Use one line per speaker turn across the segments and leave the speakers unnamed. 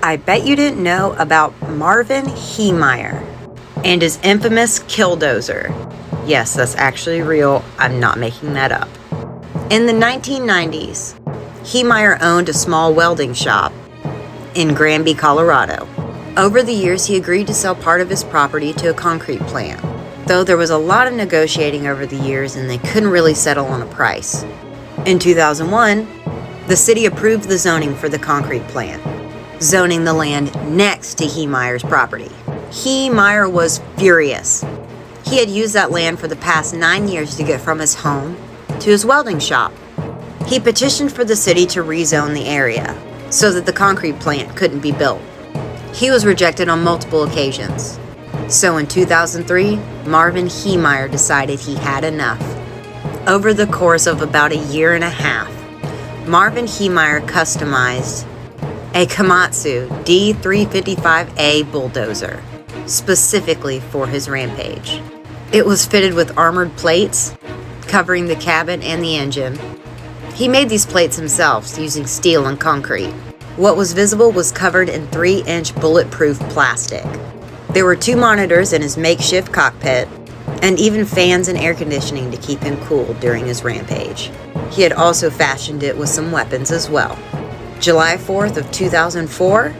I bet you didn't know about Marvin Heemeyer and his infamous Killdozer. Yes, that's actually real. I'm not making that up. In the 1990s, Heemeyer owned a small welding shop in Granby, Colorado. Over the years, he agreed to sell part of his property to a concrete plant, though there was a lot of negotiating over the years and they couldn't really settle on a price. In 2001, the city approved the zoning for the concrete plant, zoning the land next to Heemeyer's property. Heemeyer was furious. He had used that land for the past 9 years to get from his home to his welding shop. He petitioned for the city to rezone the area so that the concrete plant couldn't be built. He was rejected on multiple occasions. So in 2003, Marvin Heemeyer decided he had enough. Over the course of about a year and a half, Marvin Heemeyer customized a Komatsu D355A bulldozer, specifically for his rampage. It was fitted with armored plates, covering the cabin and the engine. He made these plates himself using steel and concrete. What was visible was covered in 3-inch bulletproof plastic. There were 2 monitors in his makeshift cockpit, and even fans and air conditioning to keep him cool during his rampage. He had also fashioned it with some weapons as well. July 4th of 2004,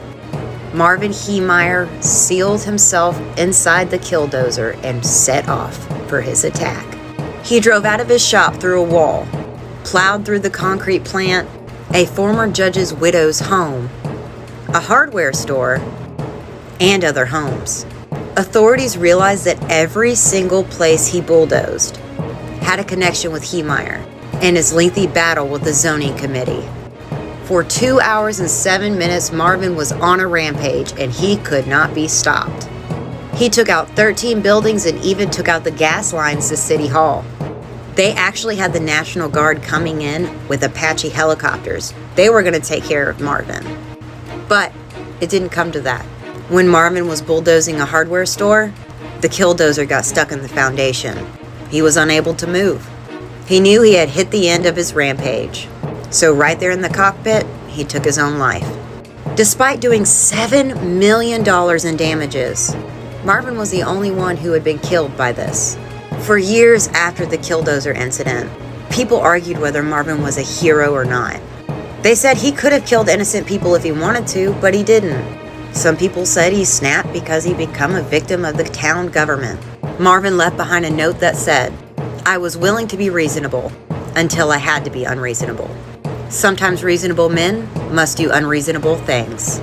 Marvin Heemeyer sealed himself inside the Killdozer and set off for his attack. He drove out of his shop through a wall, plowed through the concrete plant, a former judge's widow's home, a hardware store, and other homes. Authorities realized that every single place he bulldozed had a connection with Heemeyer and his lengthy battle with the zoning committee. For 2 hours and 7 minutes, Marvin was on a rampage and he could not be stopped. He took out 13 buildings and even took out the gas lines to City Hall. They actually had the National Guard coming in with Apache helicopters. They were going to take care of Marvin. But it didn't come to that. When Marvin was bulldozing a hardware store, the Killdozer got stuck in the foundation. He was unable to move. He knew he had hit the end of his rampage. So right there in the cockpit, he took his own life. Despite doing $7 million in damages, Marvin was the only one who had been killed by this. For years after the Killdozer incident, people argued whether Marvin was a hero or not. They said he could have killed innocent people if he wanted to, but he didn't. Some people said he snapped because he'd become a victim of the town government. Marvin left behind a note that said, "I was willing to be reasonable until I had to be unreasonable. Sometimes reasonable men must do unreasonable things."